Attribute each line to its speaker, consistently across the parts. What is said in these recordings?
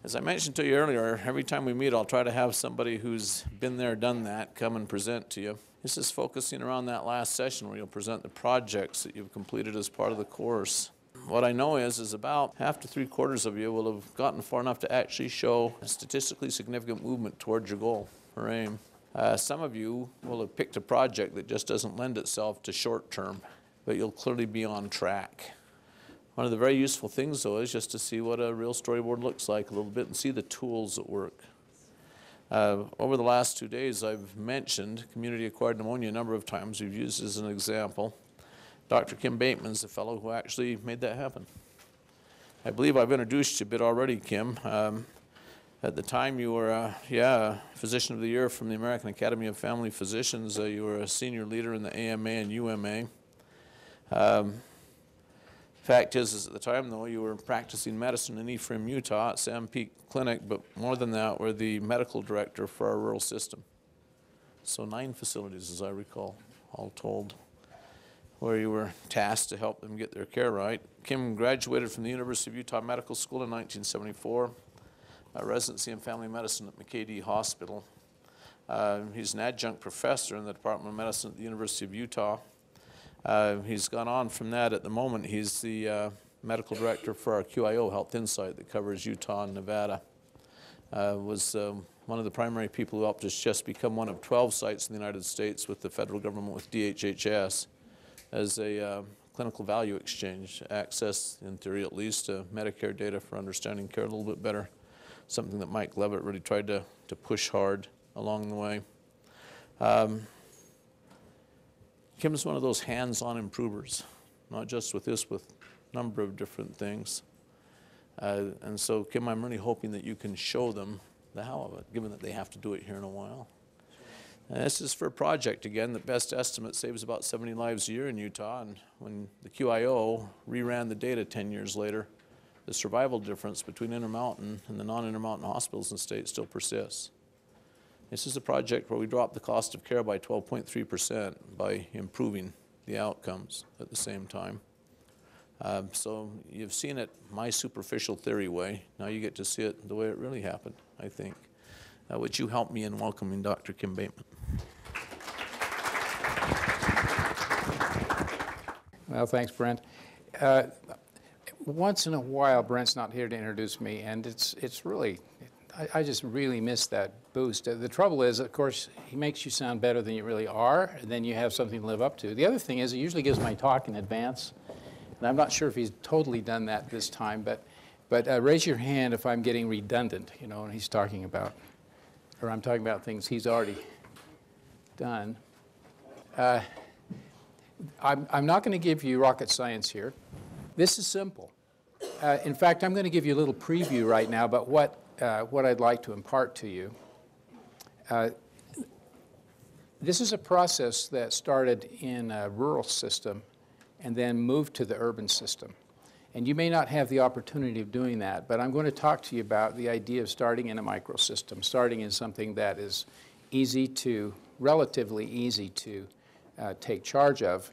Speaker 1: As I mentioned to you earlier, every time we meet, I'll try to have somebody who's been there, done that, come and present to you. This is focusing around that last session where you'll present the projects that you've completed as part of the course. What I know is about half to 3/4 of you will have gotten far enough to actually show a statistically significant movement towards your goal or aim. Some of you will have picked a project that just doesn't lend itself to short term, but you'll clearly be on track. One of the very useful things, though, is just to see what a real storyboard looks like a little bit and see the tools that work. Over the last 2 days, I've mentioned community-acquired pneumonia a number of times. We've used as an example. Dr. Kim Bateman's the fellow who actually made that happen. I believe I've introduced you a bit already, Kim. At the time, you were, Physician of the Year from the American Academy of Family Physicians. You were a senior leader in the AMA and UMA. Fact is at the time, though, you were practicing medicine in Ephraim, Utah at Sam Peak Clinic, but more than that, were the medical director for our rural system. So 9 facilities, as I recall, all told, where you were tasked to help them get their care right. Kim graduated from the University of Utah Medical School in 1974, a residency in family medicine at McKay Hospital. He's an adjunct professor in the Department of Medicine at the University of Utah. He's gone on from that. At the moment, he's the medical director for our QIO Health Insight that covers Utah and Nevada. Was one of the primary people who helped us just become one of 12 sites in the United States with the federal government, with DHHS, as a clinical value exchange, access, in theory at least, Medicare data for understanding care a little bit better, something that Mike Levitt really tried to push hard along the way. Kim's one of those hands-on improvers, not just with this, with a number of different things. And so, Kim, I'm really hoping that you can show them the how of it, given that they have to do it here in a while. This is for a project, again, that best estimate saves about 70 lives a year in Utah, and when the QIO reran the data 10 years later, the survival difference between Intermountain and the non-Intermountain hospitals in the state still persists. This is a project where we dropped the cost of care by 12.3% by improving the outcomes at the same time. So you've seen it my superficial theory way. Now you get to see it the way it really happened, I think. Would you help me in welcoming Dr. Kim Bateman?
Speaker 2: Well, thanks, Brent. Once in a while, Brent's not here to introduce me, and it's really, I just really miss that boost. The trouble is, of course, he makes you sound better than you really are, and then you have something to live up to. The other thing is, he usually gives my talk in advance, and I'm not sure if he's totally done that this time, but raise your hand if I'm getting redundant, you know, when he's talking about, or I'm talking about things he's already done. I'm not going to give you rocket science here. This is simple. In fact, I'm going to give you a little preview right now about what I'd like to impart to you. This is a process that started in a rural system and then moved to the urban system. And you may not have the opportunity of doing that, but I'm going to talk to you about the idea of starting in a microsystem, starting in something that is relatively easy to take charge of,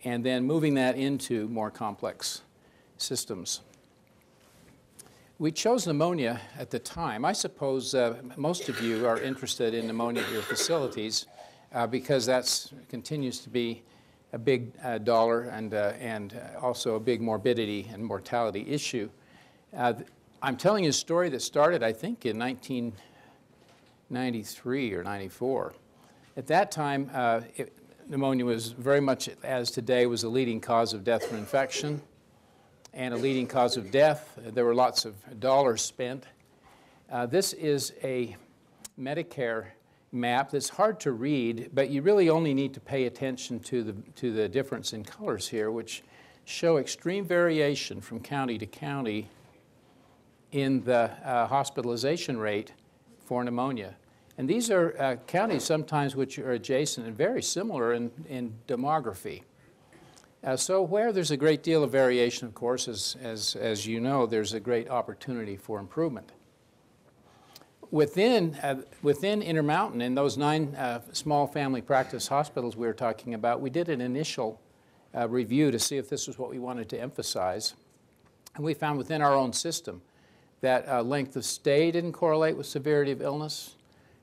Speaker 2: and then moving that into more complex systems. We chose pneumonia at the time. I suppose most of you are interested in pneumonia at your facilities because that continues to be a big dollar and also a big morbidity and mortality issue. I'm telling you a story that started, I think, in 1993 or 94. At that time, pneumonia was very much, as today, was a leading cause of death from infection and a leading cause of death. There were lots of dollars spent. This is a Medicare map that's hard to read, but you really only need to pay attention to the difference in colors here, which show extreme variation from county to county in the hospitalization rate for pneumonia. And these are counties sometimes which are adjacent and very similar in demography. So where there's a great deal of variation, of course, as you know, there's a great opportunity for improvement. Within Intermountain, in those 9 small family practice hospitals we were talking about, we did an initial review to see if this was what we wanted to emphasize. And we found within our own system that length of stay didn't correlate with severity of illness.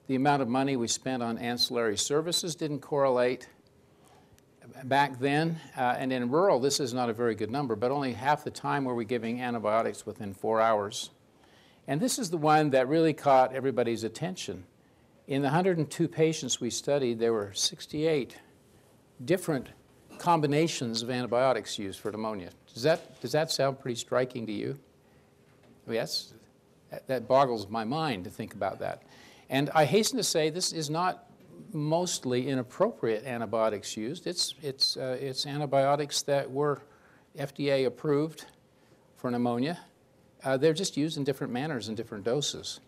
Speaker 2: The amount of money we spent on ancillary services didn't correlate back then. And in rural, this is not a very good number, but only half the time were we giving antibiotics within 4 hours. And this is the one that really caught everybody's attention. In the 102 patients we studied, there were 68 different combinations of antibiotics used for pneumonia. Does that sound pretty striking to you? Yes, that boggles my mind to think about that. And I hasten to say this is not mostly inappropriate antibiotics used. It's antibiotics that were FDA approved for pneumonia. They're just used in different manners and different doses.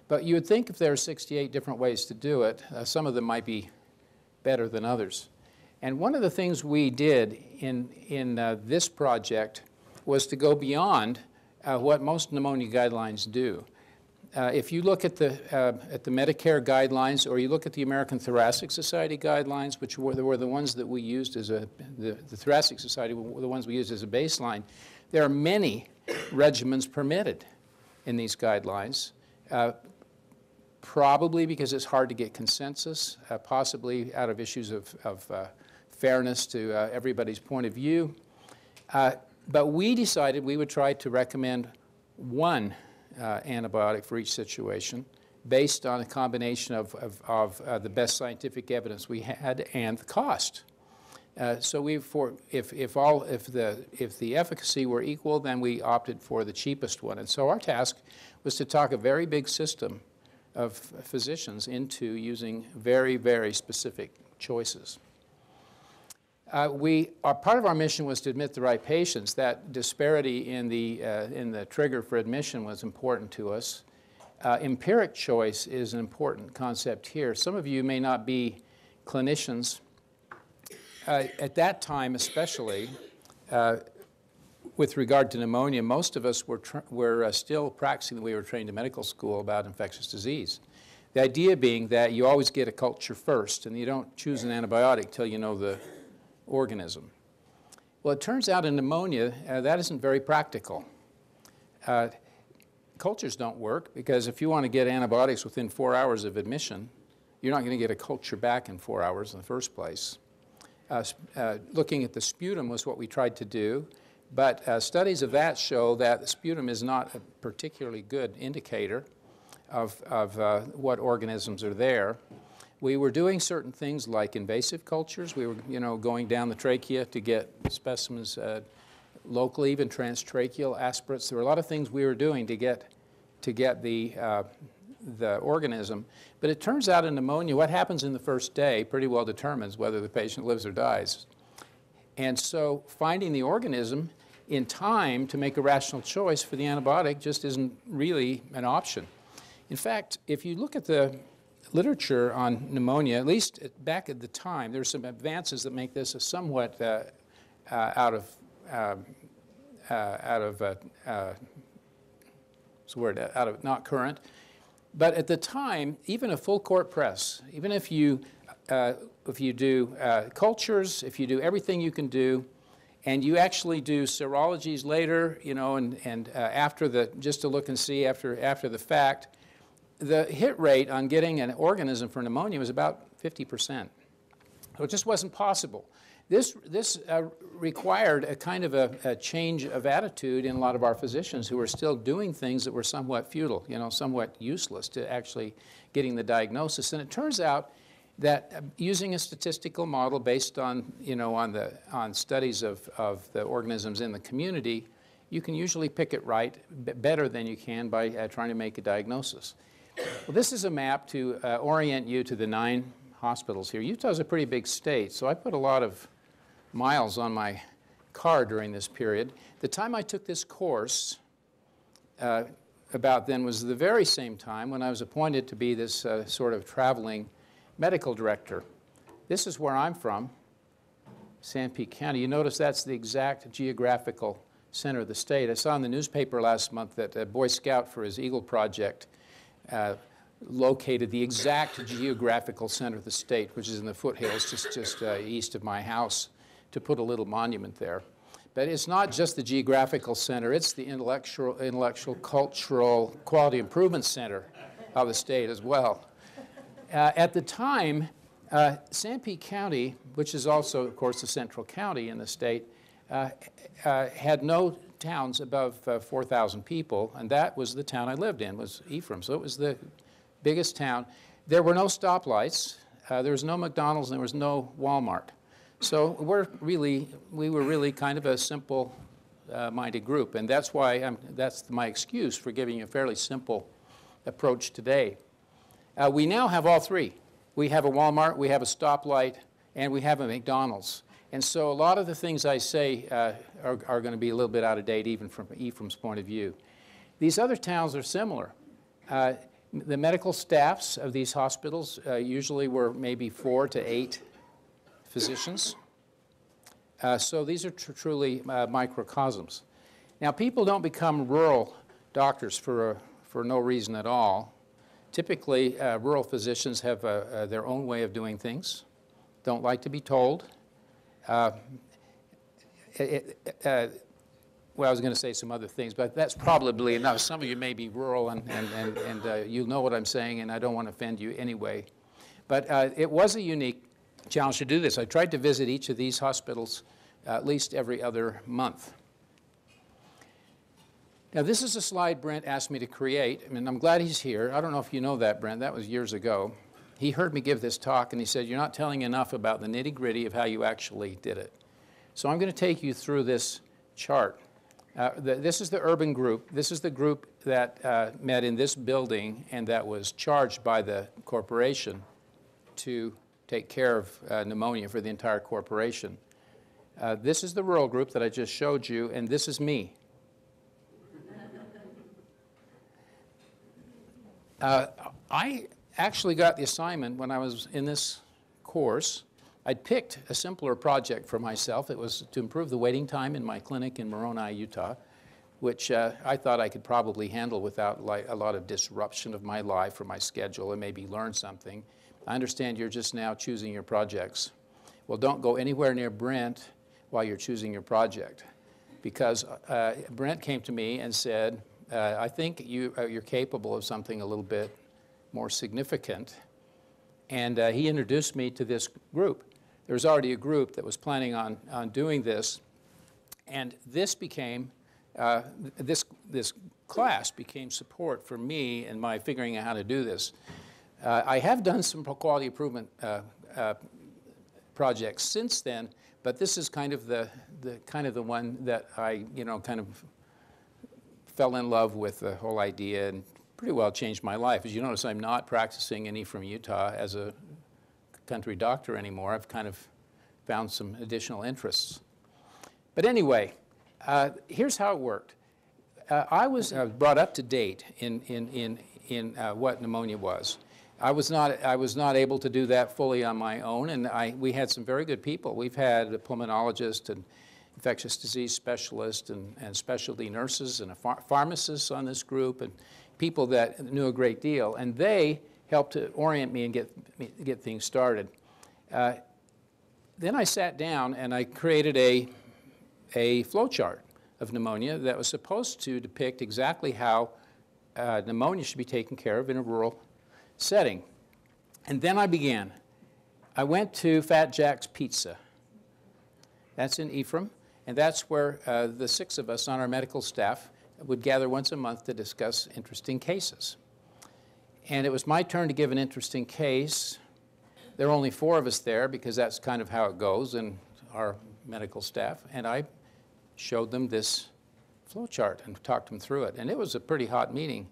Speaker 2: But you would think if there are 68 different ways to do it, some of them might be better than others. And one of the things we did in this project was to go beyond what most pneumonia guidelines do. If you look at the Medicare guidelines, or you look at the American Thoracic Society guidelines, which were the ones that we used as the Thoracic Society were the ones we used as a baseline, there are many regimens permitted in these guidelines, probably because it's hard to get consensus, possibly out of issues of fairness to everybody's point of view. But we decided we would try to recommend one antibiotic for each situation based on a combination of the best scientific evidence we had and the cost. So if the efficacy were equal, then we opted for the cheapest one. And so our task was to talk a very big system of physicians into using very, very specific choices. Part of our mission was to admit the right patients. That disparity in the trigger for admission was important to us. Empiric choice is an important concept here. Some of you may not be clinicians. At that time especially, with regard to pneumonia, most of us were still practicing the way we were trained in medical school about infectious disease. The idea being that you always get a culture first, and you don't choose an antibiotic till you know the organism. Well, it turns out in pneumonia, that isn't very practical. Cultures don't work, because if you want to get antibiotics within 4 hours of admission, you're not going to get a culture back in 4 hours in the first place. Looking at the sputum was what we tried to do, but studies of that show that the sputum is not a particularly good indicator of what organisms are there. We were doing certain things like invasive cultures. We were, going down the trachea to get specimens locally, even transtracheal aspirates. There were a lot of things we were doing to get the organism. But it turns out in pneumonia, what happens in the first day pretty well determines whether the patient lives or dies. And so finding the organism in time to make a rational choice for the antibiotic just isn't really an option. In fact, if you look at the literature on pneumonia, at least back at the time, there's some advances that make this a somewhat not current. But at the time, even a full court press, even if you do cultures, if you do everything you can do, and you actually do serologies later, and after just to look and see after the fact, the hit rate on getting an organism for pneumonia was about 50%. So it just wasn't possible. This required a kind of a change of attitude in a lot of our physicians who were still doing things that were somewhat futile, somewhat useless to actually getting the diagnosis. And it turns out that using a statistical model based on, on studies of the organisms in the community, you can usually pick it right better than you can by trying to make a diagnosis. Well, this is a map to orient you to the 9 hospitals here. Utah's a pretty big state, so I put a lot of miles on my car during this period. The time I took this course about then was the very same time when I was appointed to be this sort of traveling medical director. This is where I'm from, Sanpete County. You notice that's the exact geographical center of the state. I saw in the newspaper last month that a Boy Scout for his Eagle Project located the exact geographical center of the state, which is in the foothills just east of my house, to put a little monument there. But it's not just the geographical center, it's the intellectual, cultural, quality improvement center of the state as well. At the time, Sanpete County, which is also, of course, the central county in the state, had no towns above 4,000 people, and that was the town I lived in, was Ephraim. So it was the biggest town. There were no stoplights, there was no McDonald's, and there was no Walmart. So we were really kind of a simple-minded group, and that's why that's my excuse for giving you a fairly simple approach today. We now have all three. We have a Walmart, we have a stoplight, and we have a McDonald's. And so a lot of the things I say are going to be a little bit out of date, even from Ephraim's point of view. These other towns are similar. The medical staffs of these hospitals usually were maybe 4 to 8 physicians. So these are truly microcosms. Now, people don't become rural doctors for no reason at all. Typically, rural physicians have their own way of doing things, don't like to be told. Well, I was going to say some other things, but that's probably enough. Some of you may be rural, and you know what I'm saying, and I don't want to offend you anyway. But it was a unique challenge to do this. I tried to visit each of these hospitals at least every other month. Now, this is a slide Brent asked me to create, and I'm glad he's here. I don't know if you know that, Brent. That was years ago. He heard me give this talk, and he said, "You're not telling enough about the nitty-gritty of how you actually did it." So I'm going to take you through this chart. This is the urban group. This is the group that met in this building and that was charged by the corporation to take care of pneumonia for the entire corporation. This is the rural group that I just showed you, and this is me. I actually got the assignment when I was in this course. I'd picked a simpler project for myself. It was to improve the waiting time in my clinic in Moroni, Utah, which I thought I could probably handle without a lot of disruption of my life or my schedule and maybe learn something. I understand you're just now choosing your projects. Well, don't go anywhere near Brent while you're choosing your project, because Brent came to me and said, I think you're capable of something a little bit more significant. And he introduced me to this group. There was already a group that was planning on doing this, and this became, this class became support for me in my figuring out how to do this. I have done some quality improvement projects since then, but this is kind of the one that I, kind of fell in love with the whole idea and pretty well changed my life. As you notice, I'm not practicing in Ephraim, Utah as a country doctor anymore. I've kind of found some additional interests. But anyway, here's how it worked. I was brought up to date in what pneumonia was. I was not able to do that fully on my own, and we had some very good people. We've had a pulmonologist and infectious disease specialist and specialty nurses and a pharmacist on this group, and people that knew a great deal, and they helped to orient me and get things started. Then I sat down and I created a flow chart of pneumonia that was supposed to depict exactly how pneumonia should be taken care of in a rural setting. And then I began. I went to Fat Jack's Pizza. That's in Ephraim, and that's where the 6 of us on our medical staff would gather once a month to discuss interesting cases. And it was my turn to give an interesting case. There were only 4 of us there because that's kind of how it goes in our medical staff. And I showed them this flow chart and talked them through it. And it was a pretty hot meeting.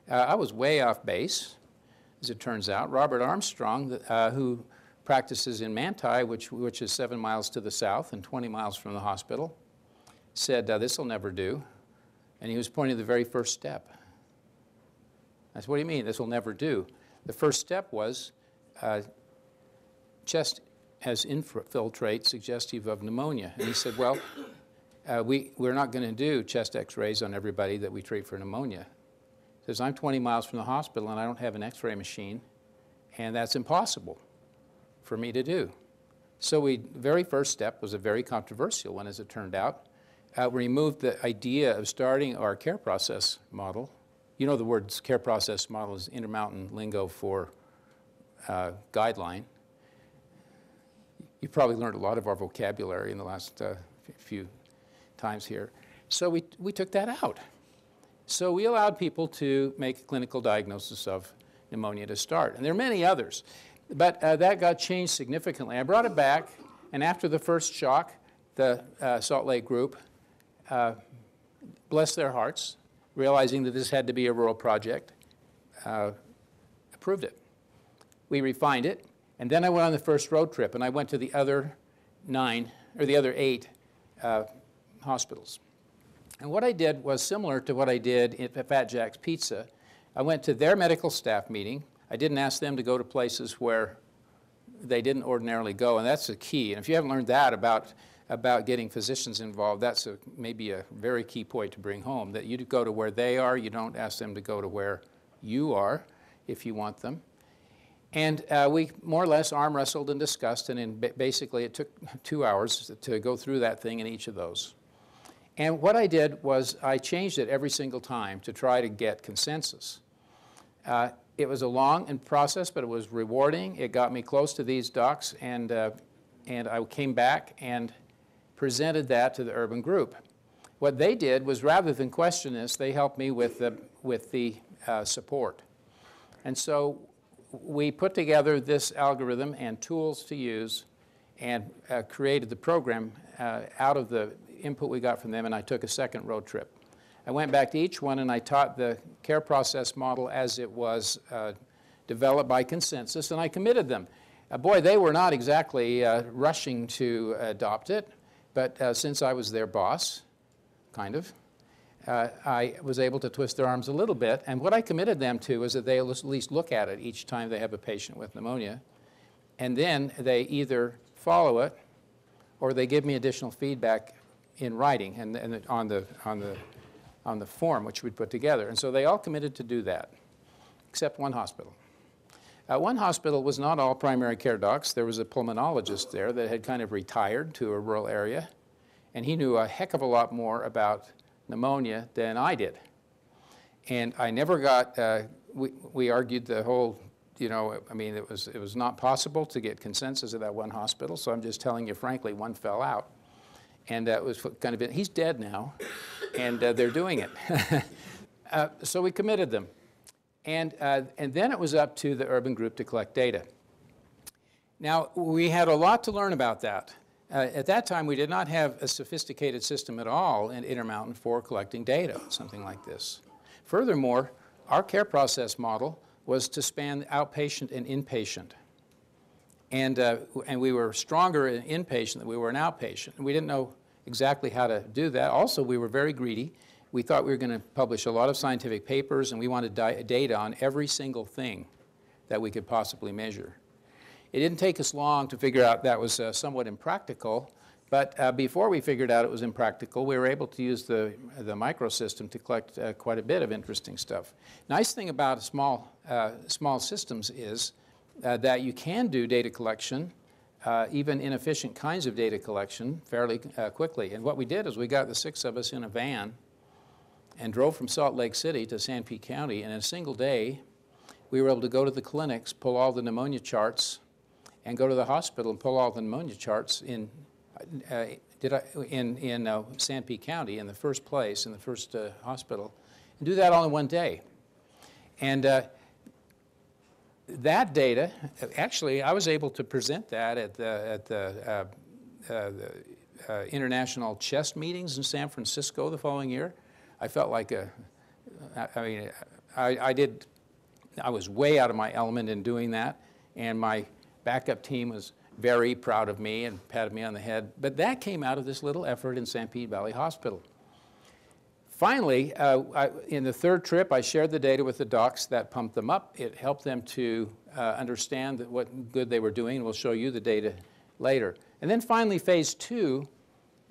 Speaker 2: I was way off base, as it turns out. Robert Armstrong, who practices in Manti, which is 7 miles to the south and 20 miles from the hospital, said, this will never do. And he was pointing to the very first step. I said, what do you mean, this will never do? The first step was chest has infiltrate suggestive of pneumonia. And he said, well, we're not going to do chest x-rays on everybody that we treat for pneumonia. He says, I'm 20 miles from the hospital and I don't have an x-ray machine, and that's impossible for me to do. So the very first step was a very controversial one, as it turned out. removed the idea of starting our care process model. You know the word care process model is Intermountain lingo for guideline. You probably learned a lot of our vocabulary in the last few times here. So we took that out. So we allowed people to make a clinical diagnosis of pneumonia to start. And there are many others. But that got changed significantly. I brought it back, and after the first shock, the Salt Lake group, bless their hearts, realizing that this had to be a rural project, approved it. We refined it, and then I went on the first road trip, and I went to the other 8 hospitals. And what I did was similar to what I did at Fat Jack's Pizza. I went to their medical staff meeting. I didn't ask them to go to places where they didn't ordinarily go, and that's the key. And if you haven't learned that about getting physicians involved, that's maybe a very key point to bring home, that you go to where they are. You don't ask them to go to where you are if you want them. And we more or less arm wrestled and discussed, and basically it took 2 hours to go through that thing in each of those. And what I did was I changed it every single time to try to get consensus. It was a long process, but it was rewarding. It got me close to these docs, and I came back and presented that to the urban group. What they did was, rather than question this, they helped me with the support. And so we put together this algorithm and tools to use and created the program out of the input we got from them, and I took a second road trip. I went back to each one and I taught the care process model as it was developed by consensus, and I committed them. Boy, they were not exactly rushing to adopt it, but since I was their boss, kind of, I was able to twist their arms a little bit, and what I committed them to is that they at least look at it each time they have a patient with pneumonia, and then they either follow it or they give me additional feedback in writing and on the form which we'd put together. And so they all committed to do that, except one hospital. One hospital was not all primary care docs. There was a pulmonologist there that had kind of retired to a rural area, and he knew a heck of a lot more about pneumonia than I did. And I never got, we argued the whole, I mean, it was not possible to get consensus at that one hospital, so I'm just telling you frankly, one fell out. And it was kind of, he's dead now, and they're doing it. So we committed them. And then it was up to the urban group to collect data. Now, we had a lot to learn about that. At that time, we did not have a sophisticated system at all in Intermountain for collecting data, something like this. Furthermore, our care process model was to span outpatient and inpatient. And we were stronger in inpatient than we were in outpatient. And we didn't know exactly how to do that. Also, we were very greedy. We thought we were going to publish a lot of scientific papers, and we wanted data on every single thing that we could possibly measure. It didn't take us long to figure out that was somewhat impractical, but before we figured out it was impractical, we were able to use the microsystem to collect quite a bit of interesting stuff. Nice thing about small systems is that you can do data collection, even inefficient kinds of data collection, fairly quickly. And what we did is we got the 6 of us in a van and drove from Salt Lake City to San Pete County, and in a single day, we were able to go to the clinics, pull all the pneumonia charts, and go to the hospital and pull all the pneumonia charts in San Pete County, in the first place, in the first hospital, and do that all in one day. And that data, actually, I was able to present that at the international chest meetings in San Francisco the following year. I felt like I was way out of my element in doing that, and my backup team was very proud of me and patted me on the head. But that came out of this little effort in San Pete Valley Hospital. Finally, in the third trip, I shared the data with the docs. That pumped them up. It helped them to understand what good they were doing. We'll show you the data later. And then finally, phase 2,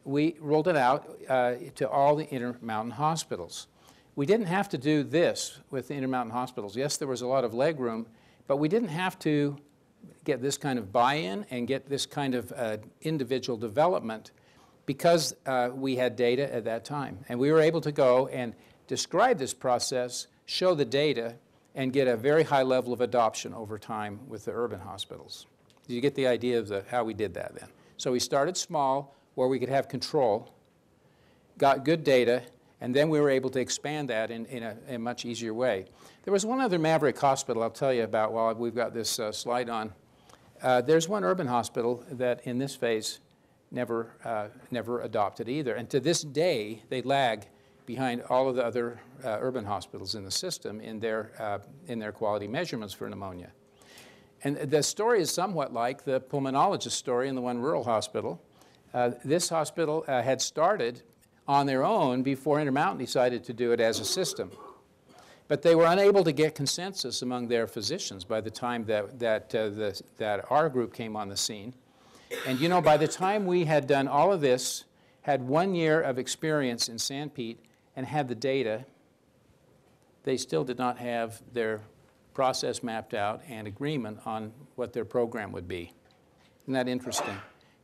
Speaker 2: we rolled it out to all the Intermountain hospitals. We didn't have to do this with the Intermountain hospitals. Yes, there was a lot of leg room, but we didn't have to get this kind of buy-in and get this kind of individual development because we had data at that time. And we were able to go and describe this process, show the data, and get a very high level of adoption over time with the urban hospitals. You get the idea of how we did that then. So we started small, where we could have control, got good data, and then we were able to expand that in a much easier way. There was one other maverick hospital I'll tell you about while we've got this slide on. There's one urban hospital that in this phase never adopted either. And to this day, they lag behind all of the other urban hospitals in the system in their quality measurements for pneumonia. And the story is somewhat like the pulmonologist story in the one rural hospital. This hospital had started on their own before Intermountain decided to do it as a system. But they were unable to get consensus among their physicians by the time that our group came on the scene. And you know, by the time we had done all of this, had 1 year of experience in Sanpete, and had the data, they still did not have their process mapped out and agreement on what their program would be. Isn't that interesting?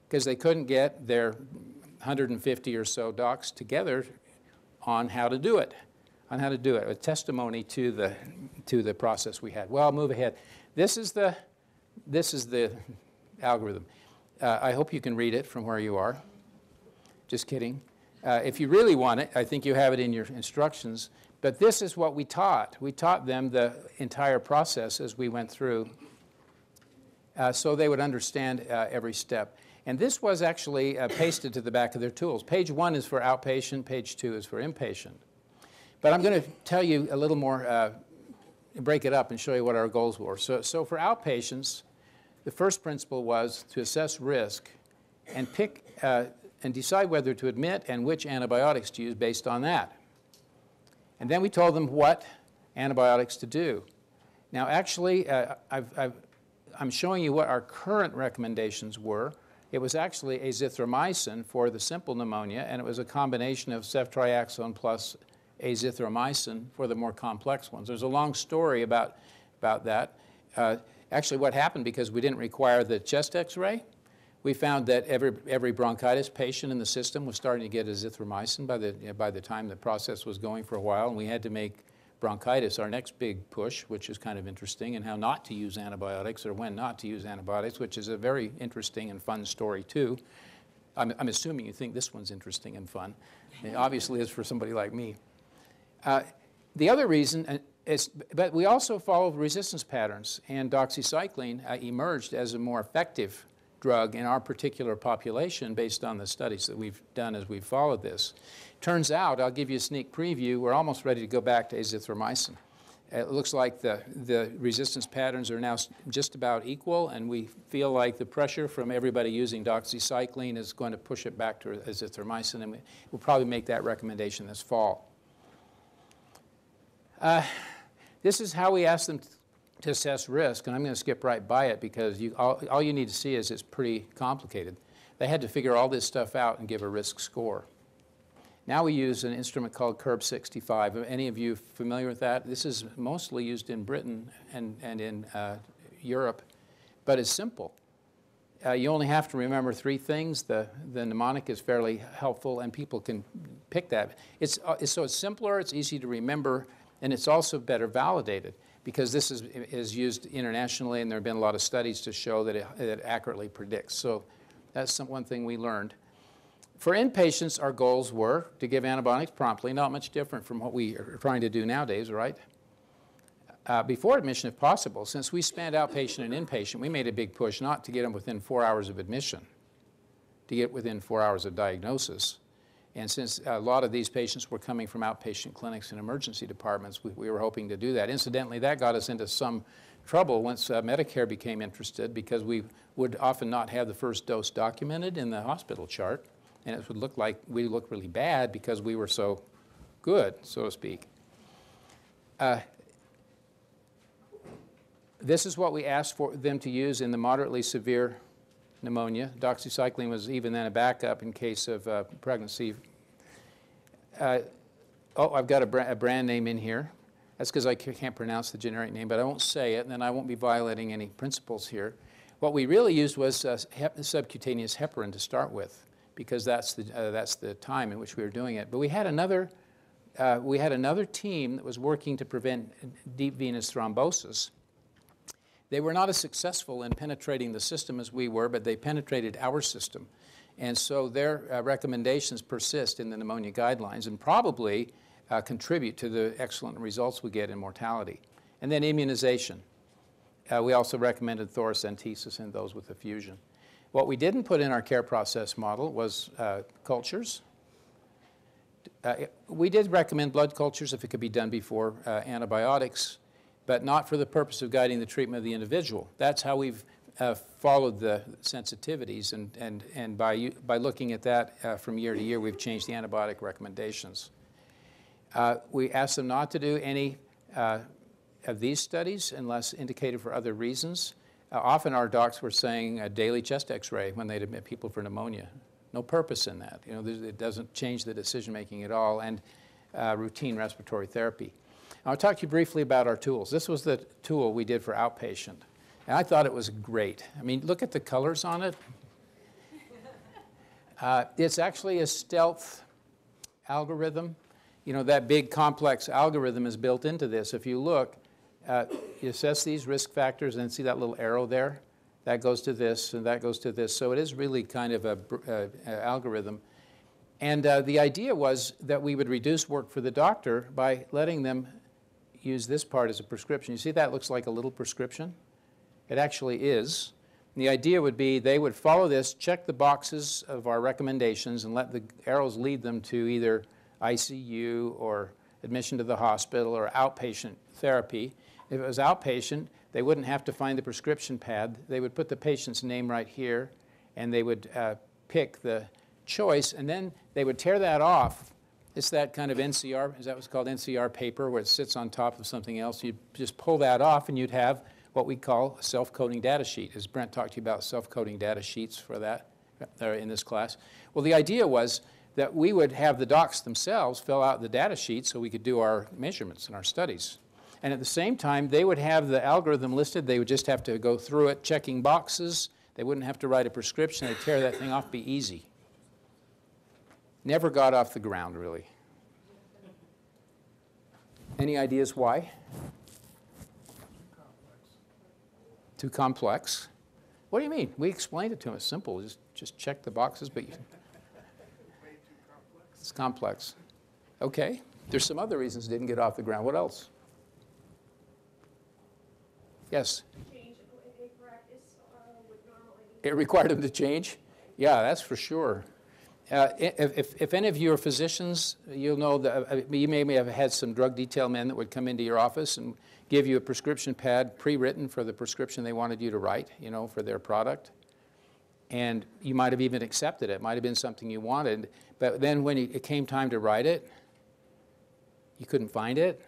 Speaker 2: Because they couldn't get their 150 or so docs together on how to do it, a testimony to the process we had. Well, I'll move ahead. This is the algorithm. I hope you can read it from where you are. Just kidding. If you really want it, I think you have it in your instructions. But this is what we taught. We taught them the entire process as we went through so they would understand every step. And this was actually pasted to the back of their tools. Page 1 is for outpatient. Page 2 is for inpatient. But I'm going to tell you a little more, break it up and show you what our goals were. So for outpatients, the first principle was to assess risk and pick and decide whether to admit and which antibiotics to use based on that. And then we told them what antibiotics to do. Now, actually, I'm showing you what our current recommendations were. It was actually azithromycin for the simple pneumonia, and it was a combination of ceftriaxone plus azithromycin for the more complex ones. There's a long story about that. Actually, what happened, because we didn't require the chest x-ray, we found that every bronchitis patient in the system was starting to get azithromycin by the time the process was going for a while, and we had to make bronchitis our next big push, which is kind of interesting, and how not to use antibiotics or when not to use antibiotics, which is a very interesting and fun story too. I'm assuming you think this one's interesting and fun. It obviously is for somebody like me. The other reason is, but we also followed resistance patterns, and doxycycline emerged as a more effective drug in our particular population based on the studies that we've done as we've followed this. Turns out, I'll give you a sneak preview, we're almost ready to go back to azithromycin. It looks like the resistance patterns are now just about equal, and we feel like the pressure from everybody using doxycycline is going to push it back to azithromycin, and we'll probably make that recommendation this fall. This is how we ask them to assess risk, and I'm going to skip right by it because all you need to see is it's pretty complicated. They had to figure all this stuff out and give a risk score. Now we use an instrument called Curb 65. Are any of you familiar with that? This is mostly used in Britain and in Europe, but it's simple. You only have to remember 3 things. The mnemonic is fairly helpful, and people can pick that. So it's simpler, it's easy to remember, and it's also better validated because this is used internationally, and there have been a lot of studies to show that it accurately predicts. So that's one thing we learned. For inpatients, our goals were to give antibiotics promptly, not much different from what we are trying to do nowadays, right? Before admission, if possible. Since we spanned outpatient and inpatient, we made a big push not to get them within 4 hours of admission, to get within 4 hours of diagnosis. And since a lot of these patients were coming from outpatient clinics and emergency departments, we were hoping to do that. Incidentally, that got us into some trouble once Medicare became interested, because we would often not have the first dose documented in the hospital chart, and it would look like we looked really bad because we were so good, so to speak. This is what we asked for them to use in the moderately severe pneumonia. Doxycycline was even then a backup in case of pregnancy. I've got a brand name in here. That's because I can't pronounce the generic name, but I won't say it, and then I won't be violating any principles here. What we really used was subcutaneous heparin to start with, because that's the time in which we were doing it. But we had another team that was working to prevent deep venous thrombosis. They were not as successful in penetrating the system as we were, but they penetrated our system. And so their recommendations persist in the pneumonia guidelines and probably contribute to the excellent results we get in mortality. And then immunization. We also recommended thoracentesis in those with effusion. What we didn't put in our care process model was cultures. We did recommend blood cultures if it could be done before antibiotics, but not for the purpose of guiding the treatment of the individual. That's how we've followed the sensitivities, and by looking at that from year to year, we've changed the antibiotic recommendations. We asked them not to do any of these studies unless indicated for other reasons. Often our docs were saying a daily chest x-ray when they'd admit people for pneumonia. No purpose in that. You know, it doesn't change the decision-making at all, and routine respiratory therapy. I'll talk to you briefly about our tools. This was the tool we did for outpatient, and I thought it was great. I mean, look at the colors on it. It's actually a stealth algorithm. You know, that big complex algorithm is built into this. If you look, you assess these risk factors and see that little arrow there? That goes to this and that goes to this. So it is really kind of an algorithm. And the idea was that we would reduce work for the doctor by letting them use this part as a prescription. You see that looks like a little prescription? It actually is. And the idea would be they would follow this, check the boxes of our recommendations, and let the arrows lead them to either ICU or admission to the hospital or outpatient therapy. If it was outpatient, they wouldn't have to find the prescription pad. They would put the patient's name right here, and they would pick the choice, and then they would tear that off. It's that kind of NCR, is that what's called NCR paper, where it sits on top of something else. You'd just pull that off, and you'd have what we call a self-coding data sheet, as Brent talked to you about self-coding data sheets for that in this class. Well, the idea was that we would have the docs themselves fill out the data sheet so we could do our measurements and our studies. And at the same time, they would have the algorithm listed. They would just have to go through it, checking boxes. They wouldn't have to write a prescription. They'd tear that thing off, be easy. Never got off the ground, really. Any ideas why? Too complex. What do you mean? We explained it to them. It's simple. Just check the boxes, but it's complex. Okay. There's some other reasons it didn't get off the ground. What else? Yes?
Speaker 3: Change in practice would normally...
Speaker 2: It required them to change? Yeah, that's for sure. If any of you are physicians, you'll know that you may have had some drug detail men that would come into your office and give you a prescription pad pre-written for the prescription they wanted you to write, you know, for their product. And you might have even accepted it. It might have been something you wanted. But then when it came time to write it, you couldn't find it.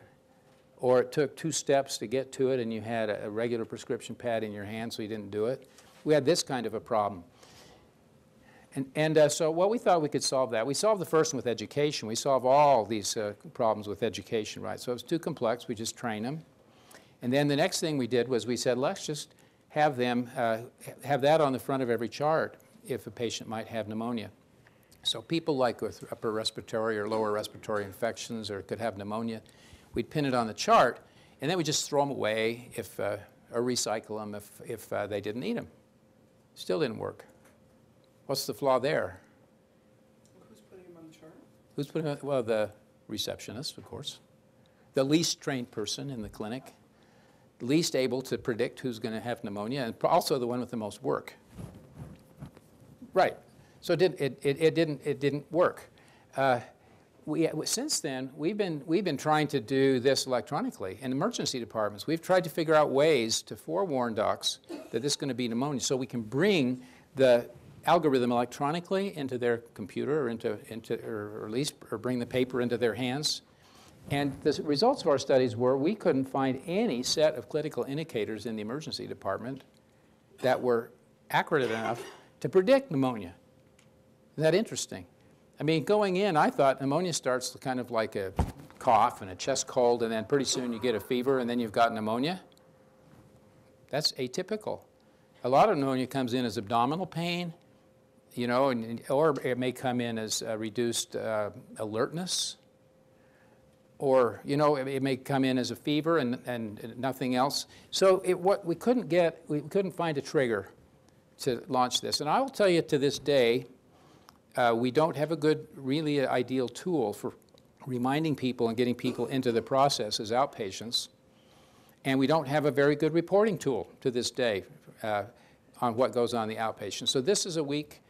Speaker 2: Or it took 2 steps to get to it, and you had a regular prescription pad in your hand, so you didn't do it. We had this kind of a problem. So we thought we could solve that. We solved the first one with education. We solve all these problems with education, right? So it was too complex. We just train them. And then the next thing we did was we said, let's just have them have that on the front of every chart if a patient might have pneumonia. So people like with upper respiratory or lower respiratory infections or could have pneumonia, we'd pin it on the chart, and then we'd just throw them away or recycle them if they didn't need them. Still didn't work. What's the flaw there?
Speaker 4: Who's putting them on the chart?
Speaker 2: Who's putting them? Well, the receptionist, of course. The least trained person in the clinic, least able to predict who's going to have pneumonia, and also the one with the most work. Right. So it didn't work. Since then, we've been trying to do this electronically in emergency departments. We've tried to figure out ways to forewarn docs that this is going to be pneumonia, so we can bring the algorithm electronically into their computer or at least bring the paper into their hands. And the results of our studies were we couldn't find any set of clinical indicators in the emergency department that were accurate enough to predict pneumonia. Isn't that interesting? I mean, going in, I thought pneumonia starts kind of like a cough and a chest cold, and then pretty soon you get a fever, and then you've got pneumonia. That's atypical. A lot of pneumonia comes in as abdominal pain, you know, or it may come in as reduced alertness, or, you know, it may come in as a fever and nothing else. So what we couldn't find a trigger to launch this. And I will tell you, to this day, we don't have a good, really ideal tool for reminding people and getting people into the process as outpatients. And we don't have a very good reporting tool to this day on what goes on in the outpatient. So this is a weak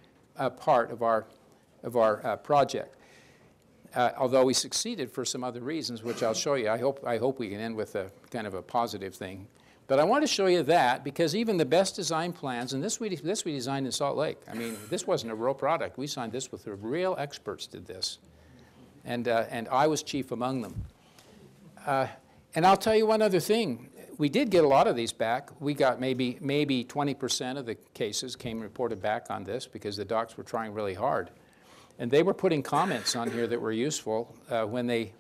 Speaker 2: part of our project. Although we succeeded for some other reasons, which I'll show you. I hope we can end with a kind of a positive thing. But I want to show you that, because even the best design plans, and this we designed in Salt Lake. I mean, this wasn't a real product. We signed this with the real experts did this. And I was chief among them. And I'll tell you one other thing. We did get a lot of these back. We got maybe 20% of the cases came reported back on this because the docs were trying really hard. And they were putting comments on here that were useful when they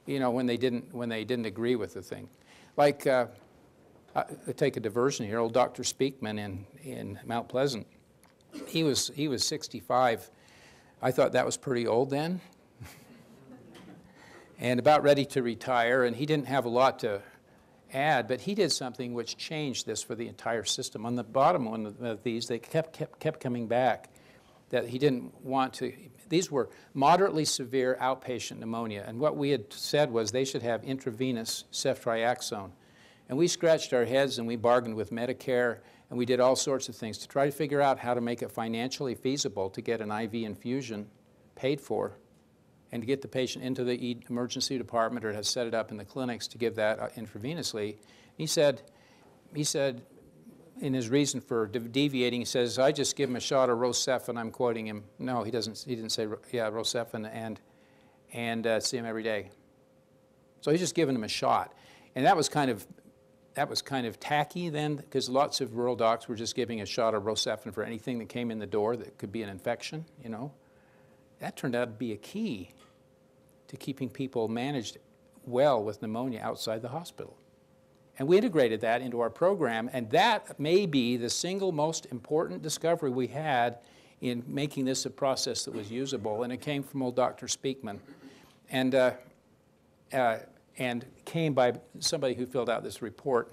Speaker 2: didn't agree with the thing. Like, I'll take a diversion here. Old Dr. Speakman in Mount Pleasant. He was 65. I thought that was pretty old then. And about ready to retire, and he didn't have a lot to add, but he did something which changed this for the entire system. On the bottom one of these, they kept coming back, that he didn't want to. These were moderately severe outpatient pneumonia, and what we had said was they should have intravenous ceftriaxone. And we scratched our heads and we bargained with Medicare, and we did all sorts of things to try to figure out how to make it financially feasible to get an IV infusion paid for and to get the patient into the emergency department or to set it up in the clinics to give that intravenously. He said, in his reason for deviating, he says, I just give him a shot of Rocephin. I'm quoting him. No, he didn't say, yeah, Rocephin, and see him every day. So he's just giving him a shot. And that was kind of tacky then, because lots of rural docs were just giving a shot of Rocephin for anything that came in the door that could be an infection, you know. That turned out to be a key to keeping people managed well with pneumonia outside the hospital. And we integrated that into our program, and that may be the single most important discovery we had in making this a process that was usable, and it came from old Dr. Speakman, and came by somebody who filled out this report.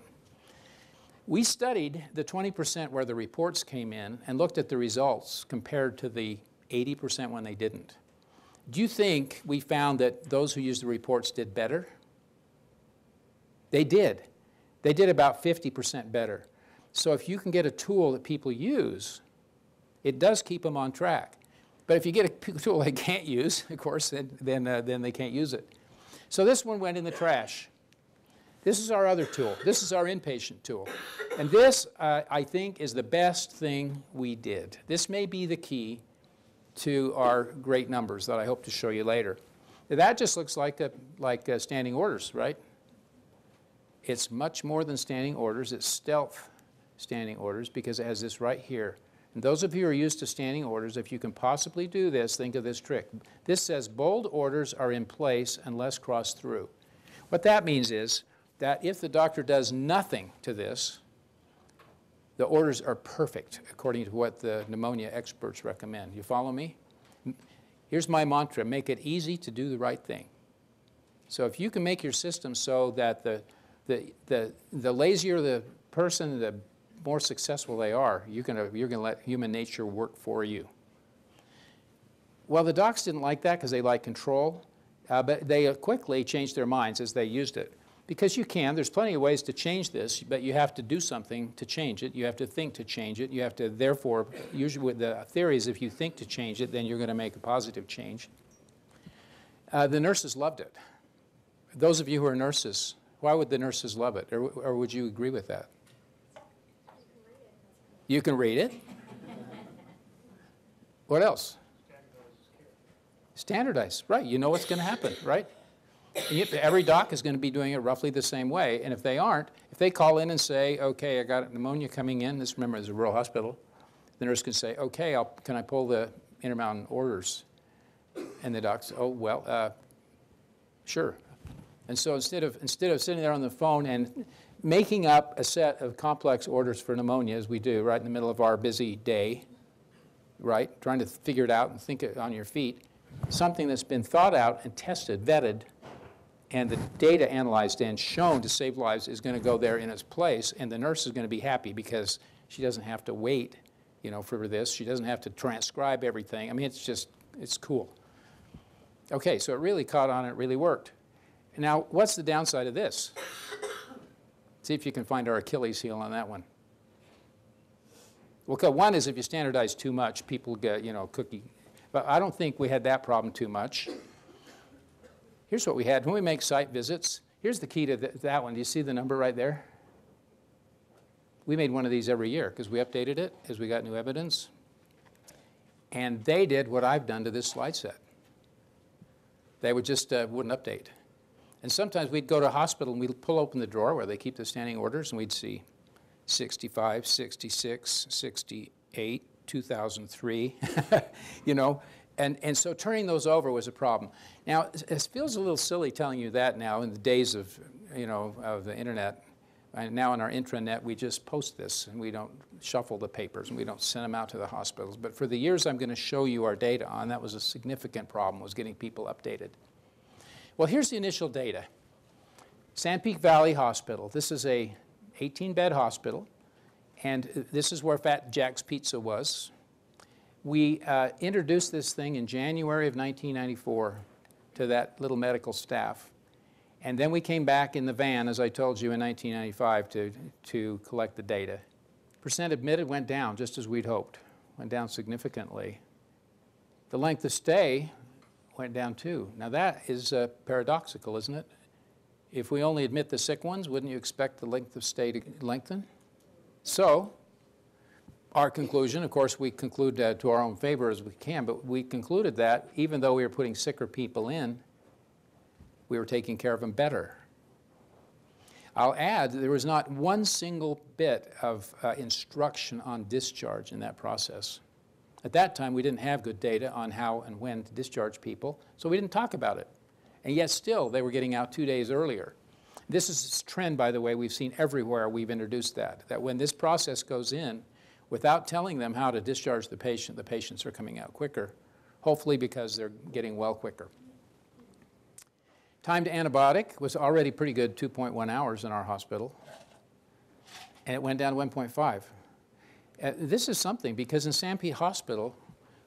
Speaker 2: We studied the 20% where the reports came in and looked at the results compared to the 80% when they didn't. Do you think we found that those who used the reports did better? They did. They did about 50% better. So if you can get a tool that people use, it does keep them on track. But if you get a tool they can't use, of course, then they can't use it. So this one went in the trash. This is our other tool. This is our inpatient tool. And this, I think, is the best thing we did. This may be the key to our great numbers that I hope to show you later. That just looks like standing orders, right? It's much more than standing orders. It's stealth standing orders because it has this right here. And those of you who are used to standing orders, if you can possibly do this, think of this trick. This says bold orders are in place unless crossed through. What that means is that if the doctor does nothing to this, the orders are perfect according to what the pneumonia experts recommend. You follow me? Here's my mantra: make it easy to do the right thing. So if you can make your system so that the lazier the person, the more successful they are, you're gonna let human nature work for you. Well, the docs didn't like that because they like control, but they quickly changed their minds as they used it. Because you can, there's plenty of ways to change this, but you have to do something to change it. You have to think to change it. You have to, therefore, usually with the theory is if you think to change it, then you're going to make a positive change. The nurses loved it. Those of you who are nurses, why would the nurses love it? Or would you agree with that? You can read it. What else? Standardize, right. You know what's going to happen, right? Every doc is going to be doing it roughly the same way, and if they aren't, if they call in and say, okay, I got pneumonia coming in, this, remember, is a rural hospital, the nurse can say, okay, can I pull the Intermountain orders? And the doc says, oh, well, sure. And so instead of sitting there on the phone and making up a set of complex orders for pneumonia, as we do right in the middle of our busy day, right? Trying to figure it out and think it on your feet. Something that's been thought out and tested, vetted, and the data analyzed and shown to save lives is going to go there in its place, and the nurse is going to be happy because she doesn't have to wait, you know, for this. She doesn't have to transcribe everything. I mean, it's cool. Okay, so it really caught on, it really worked. Now, what's the downside of this? See if you can find our Achilles heel on that one. Well, one is if you standardize too much, people get, you know, cookie. But I don't think we had that problem too much. Here's what we had. When we make site visits, here's the key to that one. Do you see the number right there? We made one of these every year because we updated it as we got new evidence. And they did what I've done to this slide set. They would just wouldn't update. And sometimes we'd go to a hospital and we'd pull open the drawer where they keep the standing orders and we'd see 65, 66, 68, 2003, you know. And so turning those over was a problem. Now, it feels a little silly telling you that now in the days of, you know, of the internet. And now in our intranet, we just post this and we don't shuffle the papers and we don't send them out to the hospitals. But for the years I'm going to show you our data on, that was a significant problem, was getting people updated. Well, here's the initial data. Sanpete Valley Hospital. This is a 18-bed hospital, and this is where Fat Jack's Pizza was. We introduced this thing in January of 1994 to that little medical staff. And then we came back in the van, as I told you, in 1995 to collect the data. Percent admitted went down, just as we'd hoped. Went down significantly. The length of stay went down too. Now that is paradoxical, isn't it? If we only admit the sick ones, wouldn't you expect the length of stay to lengthen? So, our conclusion, of course, we conclude to our own favor as we can, but we concluded that even though we were putting sicker people in, we were taking care of them better. I'll add that there was not one single bit of instruction on discharge in that process. At that time, we didn't have good data on how and when to discharge people, so we didn't talk about it. And yet still, they were getting out 2 days earlier. This is a trend, by the way, we've seen everywhere we've introduced that when this process goes in, without telling them how to discharge the patients are coming out quicker, hopefully because they're getting well quicker. Time to antibiotic was already pretty good, 2.1 hours in our hospital, and it went down to 1.5. This is something, because in Sanpete Hospital,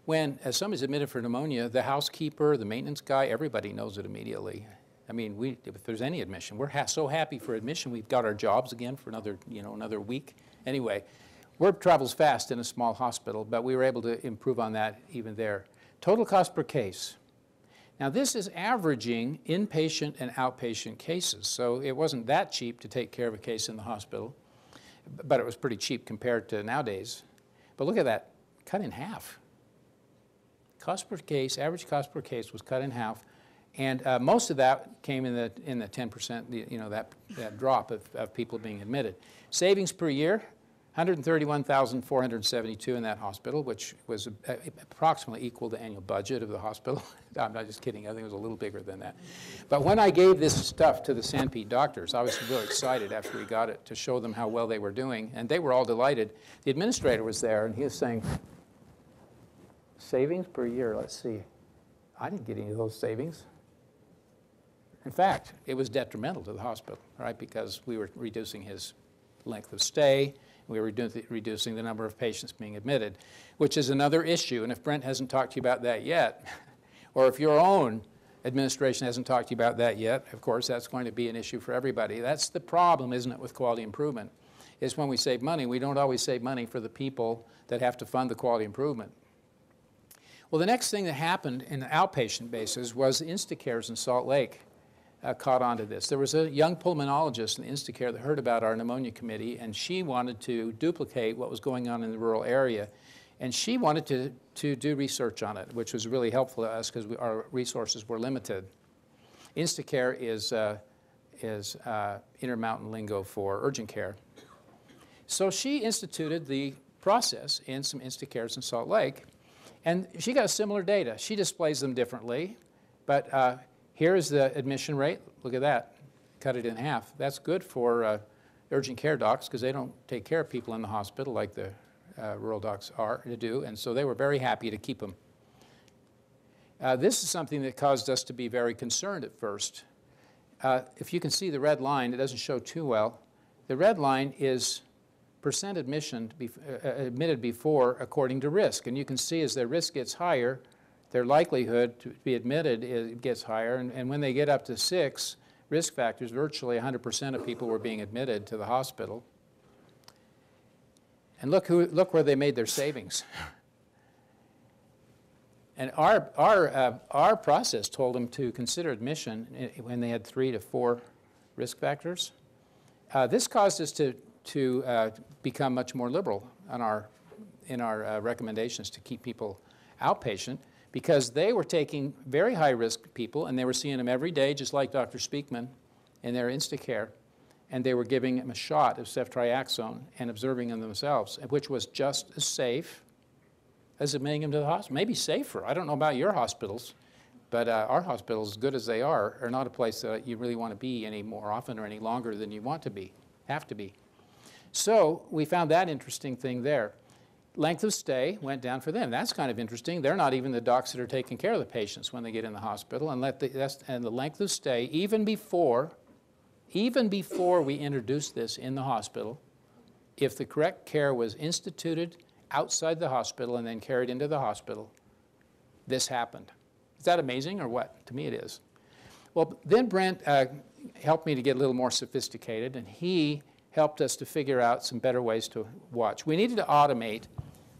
Speaker 2: when somebody's admitted for pneumonia, the housekeeper, the maintenance guy, everybody knows it immediately. I mean, if there's any admission, we're so happy for admission, we've got our jobs again for another week. Anyway, word travels fast in a small hospital, but we were able to improve on that even there. Total cost per case. Now, this is averaging inpatient and outpatient cases, so it wasn't that cheap to take care of a case in the hospital, but it was pretty cheap compared to nowadays. But look at that, cut in half. Cost per case, average cost per case was cut in half, and most of that came in the 10%, you know, that drop of people being admitted. Savings per year, $131,472 in that hospital, which was approximately equal to the annual budget of the hospital. I'm not just kidding, I think it was a little bigger than that. But when I gave this stuff to the Sanpete doctors, I was really excited after we got it to show them how well they were doing, and they were all delighted. The administrator was there, and he was saying, savings per year, let's see. I didn't get any of those savings. In fact, it was detrimental to the hospital, right, because we were reducing his length of stay, we were reducing the number of patients being admitted, which is another issue. And if Brent hasn't talked to you about that yet, or if your own administration hasn't talked to you about that yet, of course, that's going to be an issue for everybody. That's the problem, isn't it, with quality improvement, is when we save money, we don't always save money for the people that have to fund the quality improvement. Well, the next thing that happened in the outpatient basis was the Instacares in Salt Lake caught on to this. There was a young pulmonologist in Instacare that heard about our pneumonia committee, and she wanted to duplicate what was going on in the rural area. And she wanted to do research on it, which was really helpful to us because our resources were limited. Instacare is Intermountain lingo for urgent care. So she instituted the process in some Instacares in Salt Lake, and she got similar data. She displays them differently, but here is the admission rate. Look at that. Cut it in half. That's good for urgent care docs because they don't take care of people in the hospital like the rural docs are to do, and so they were very happy to keep them. This is something that caused us to be very concerned at first. If you can see the red line, it doesn't show too well. The red line is percent admission admitted before according to risk. And you can see as their risk gets higher, their likelihood to be admitted gets higher. And when they get up to 6 risk factors, virtually 100% of people were being admitted to the hospital. And look where they made their savings. And our process told them to consider admission when they had 3 to 4 risk factors. This caused us to become much more liberal in our recommendations to keep people outpatient, because they were taking very high-risk people, and they were seeing them every day, just like Dr. Speakman in their Instacare, and they were giving them a shot of ceftriaxone and observing them themselves, which was just as safe as admitting them to the hospital, maybe safer. I don't know about your hospitals, but our hospitals, as good as they are not a place that you really want to be any more often or any longer than you want to be, have to be. So we found that interesting thing there. Length of stay went down for them. That's kind of interesting. They're not even the docs that are taking care of the patients when they get in the hospital. And the length of stay, even before we introduced this in the hospital, if the correct care was instituted outside the hospital and then carried into the hospital, this happened. Is that amazing or what? To me it is. Well, then Brent helped me to get a little more sophisticated, and he helped us to figure out some better ways to watch. We needed to automate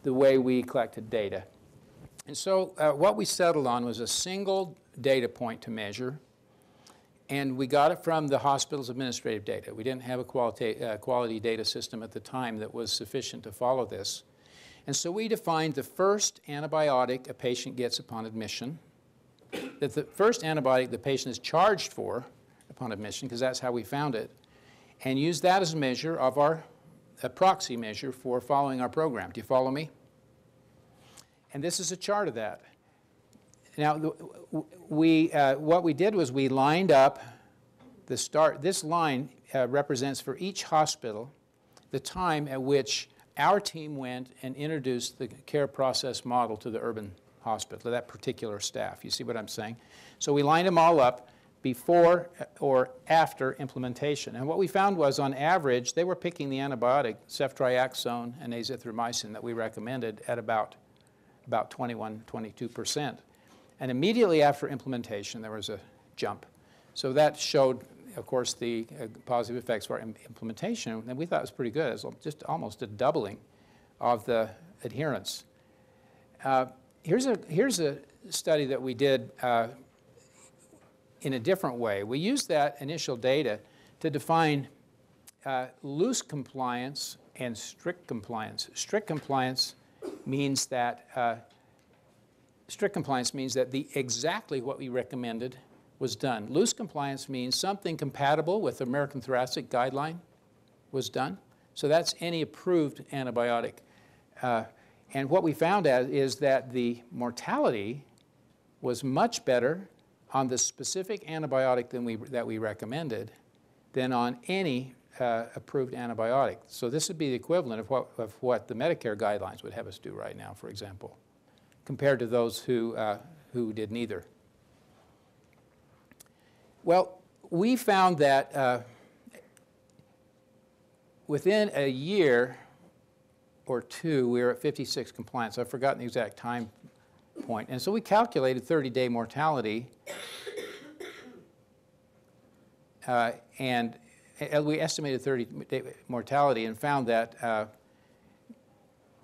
Speaker 2: the way we collected data. And so what we settled on was a single data point to measure, and we got it from the hospital's administrative data. We didn't have a quality data system at the time that was sufficient to follow this. And so we defined the first antibiotic a patient gets upon admission, that the first antibiotic the patient is charged for upon admission, because that's how we found it, and use that as a measure of a proxy measure for following our program. Do you follow me? And this is a chart of that. Now, what we did was we lined up the start. This line represents for each hospital the time at which our team went and introduced the care process model to the urban hospital, to that particular staff. You see what I'm saying? So we lined them all up before or after implementation. And what we found was, on average, they were picking the antibiotic, ceftriaxone and azithromycin, that we recommended at about 21, 22%. And immediately after implementation, there was a jump. So that showed, of course, the positive effects of our implementation, and we thought it was pretty good. It was just almost a doubling of the adherence. Here's a study that we did in a different way. We used that initial data to define loose compliance and strict compliance. Strict compliance means that exactly what we recommended was done. Loose compliance means something compatible with the American Thoracic Guideline was done. So that's any approved antibiotic. And what we found out is that the mortality was much better on the specific antibiotic that we recommended than on any approved antibiotic. So this would be the equivalent of what the Medicare guidelines would have us do right now, for example, compared to those who did neither. Well, we found that within a year or two, we were at 56 compliance. I've forgotten the exact time point. And so we calculated 30-day mortality, and we estimated 30-day mortality and found that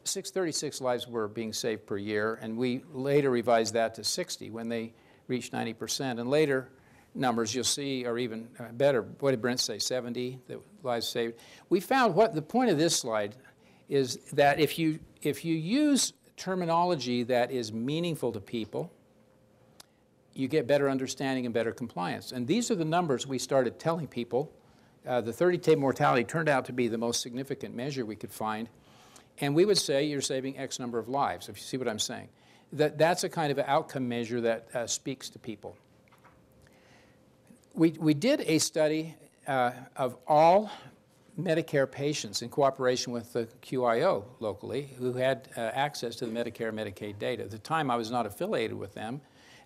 Speaker 2: 636 lives were being saved per year, and we later revised that to 60 when they reached 90%. And later numbers you'll see are even better. What did Brent say, 70 lives saved? We found the point of this slide is that if you use terminology that is meaningful to people, you get better understanding and better compliance. And these are the numbers we started telling people. The 30-day mortality turned out to be the most significant measure we could find. And we would say you're saving X number of lives, if you see what I'm saying. That's a kind of an outcome measure that speaks to people. We did a study of all Medicare patients in cooperation with the QIO locally who had access to the Medicare and Medicaid data. At the time, I was not affiliated with them.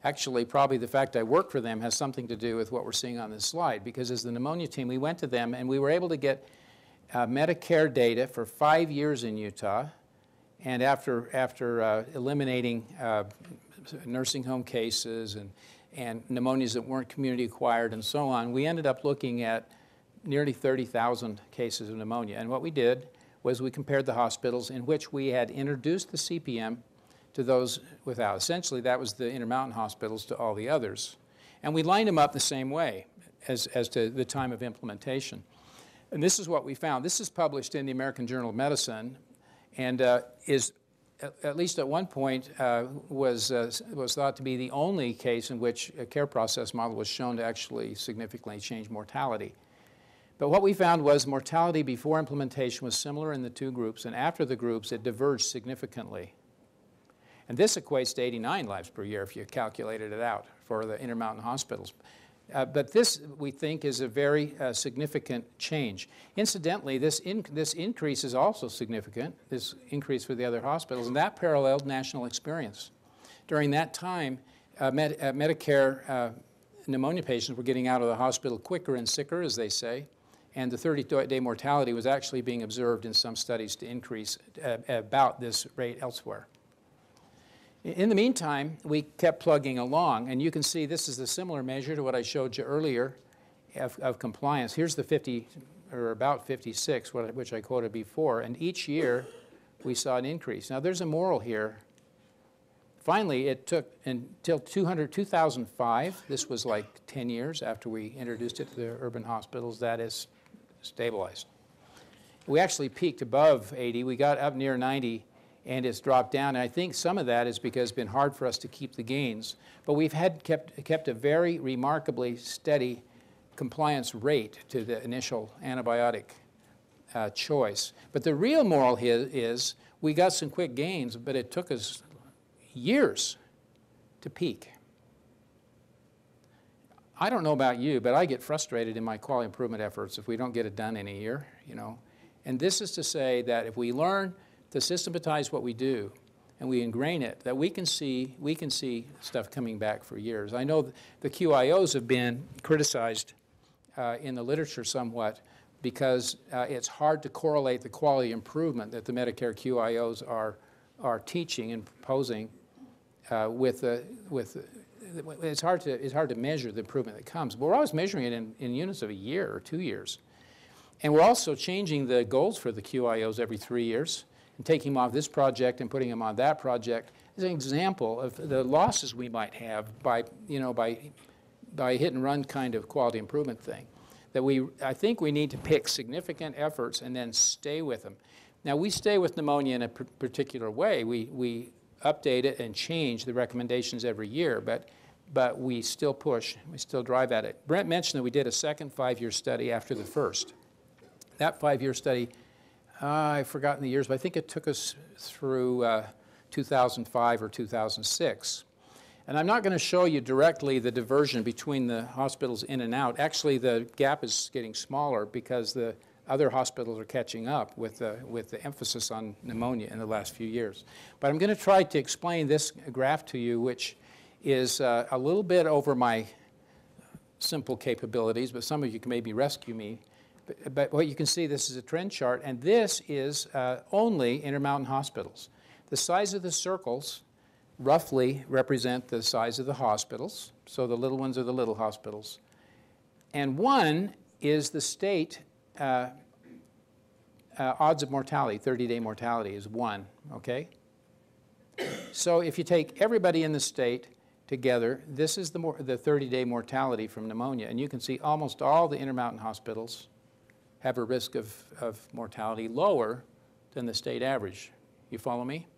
Speaker 2: Actually, probably the fact I work for them has something to do with what we're seeing on this slide, because as the pneumonia team, we went to them and we were able to get Medicare data for 5 years in Utah, and after eliminating nursing home cases and pneumonias that weren't community acquired and so on, we ended up looking at nearly 30,000 cases of pneumonia. And what we did was we compared the hospitals in which we had introduced the CPM to those without. Essentially, that was the Intermountain hospitals to all the others. And we lined them up the same way as to the time of implementation. And this is what we found. This is published in the American Journal of Medicine, and is, at least at one point, was thought to be the only case in which a care process model was shown to actually significantly change mortality. But what we found was mortality before implementation was similar in the two groups, and after the groups, it diverged significantly. And this equates to 89 lives per year if you calculated it out for the Intermountain hospitals. But this, we think, is a very significant change. Incidentally, this increase is also significant, this increase for the other hospitals, and that paralleled national experience. During that time, Medicare pneumonia patients were getting out of the hospital quicker and sicker, as they say, and the 30-day mortality was actually being observed in some studies to increase about this rate elsewhere. In the meantime, we kept plugging along, and you can see this is a similar measure to what I showed you earlier of compliance. Here's the 50, or about 56, which I quoted before, and each year we saw an increase. Now there's a moral here. Finally, it took until 2005, this was like 10 years after we introduced it to the urban hospitals, that is stabilized. We actually peaked above 80, we got up near 90, and it's dropped down. And I think some of that is because it's been hard for us to keep the gains. But we've kept a very remarkably steady compliance rate to the initial antibiotic choice. But the real moral here is we got some quick gains, but it took us years to peak. I don't know about you, but I get frustrated in my quality improvement efforts if we don't get it done in a year, you know. And this is to say that if we learn to systematize what we do and we ingrain it, that we can see stuff coming back for years. I know the QIOs have been criticized in the literature somewhat because it's hard to correlate the quality improvement that the Medicare QIOs are teaching and proposing it's hard to measure the improvement that comes. But we're always measuring it in units of a year or 2 years. And we're also changing the goals for the QIOs every 3 years and taking them off this project and putting them on that project as an example of the losses we might have by hit and run kind of quality improvement thing. That I think we need to pick significant efforts and then stay with them. Now we stay with pneumonia in a particular way. We update it and change the recommendations every year, but we still push, we still drive at it. Brent mentioned that we did a second 5-year study after the first. That 5-year study, I've forgotten the years, but I think it took us through 2005 or 2006. And I'm not going to show you directly the diversion between the hospitals in and out. Actually, the gap is getting smaller because the other hospitals are catching up with the emphasis on pneumonia in the last few years. But I'm going to try to explain this graph to you, which is a little bit over my simple capabilities, but some of you can maybe rescue me. But what you can see, this is a trend chart, and this is only Intermountain hospitals. The size of the circles roughly represent the size of the hospitals, so the little ones are the little hospitals. And 1 is the state odds of mortality, 30-day mortality is 1, okay? So if you take everybody in the state together, this is the 30-day mortality from pneumonia, and you can see almost all the Intermountain hospitals have a risk of mortality lower than the state average. You follow me?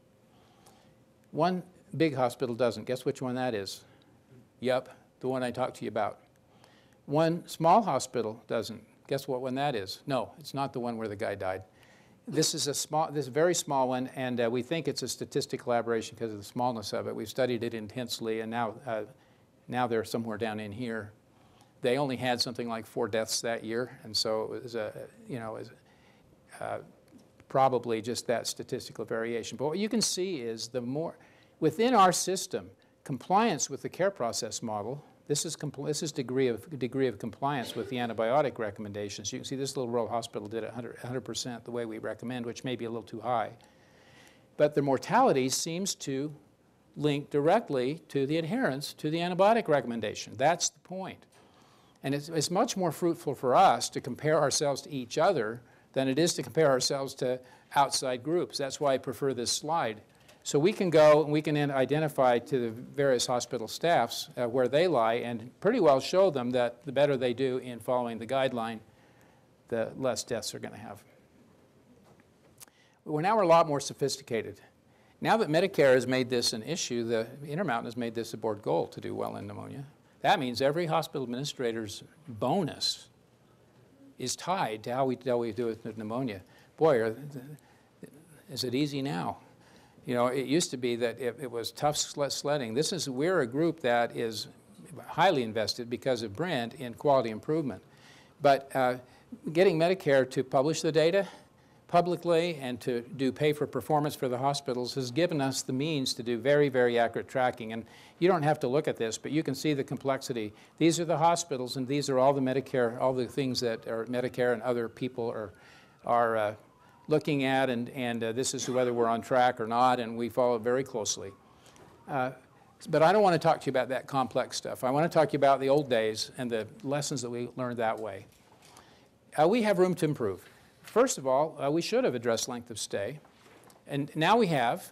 Speaker 2: One big hospital doesn't. Guess which one that is? Yup, the one I talked to you about. One small hospital doesn't. Guess what one that is? No, it's not the one where the guy died. This is a very small one, and we think it's a statistical aberration because of the smallness of it. We've studied it intensely, and now they're somewhere down in here. they only had something like 4 deaths that year, and so it was probably just that statistical variation. But what you can see is the more, within our system, compliance with the care process model, this is degree of compliance with the antibiotic recommendations. You can see this little rural hospital did it 100% the way we recommend, which may be a little too high. But the mortality seems to link directly to the adherence to the antibiotic recommendation. That's the point. And it's much more fruitful for us to compare ourselves to each other than it is to compare ourselves to outside groups. That's why I prefer this slide. So we can go and we can then identify to the various hospital staffs where they lie and pretty well show them that the better they do in following the guideline, the less deaths they're going to have. We're now a lot more sophisticated. Now that Medicare has made this an issue, the Intermountain has made this a board goal to do well in pneumonia. That means every hospital administrator's bonus is tied to how we do with pneumonia. Boy, is it easy now? You know, it used to be that it was tough sledding. We're a group that is highly invested because of Brent in quality improvement. But getting Medicare to publish the data publicly and to do pay for performance for the hospitals has given us the means to do very, very accurate tracking. And you don't have to look at this, but you can see the complexity. These are the hospitals, and these are all the Medicare, all the things that are Medicare and other people are looking at, and this is whether we're on track or not, and we follow it very closely. But I don't want to talk to you about that complex stuff. I want to talk to you about the old days and the lessons that we learned that way. We have room to improve. First of all, we should have addressed length of stay, and now we have.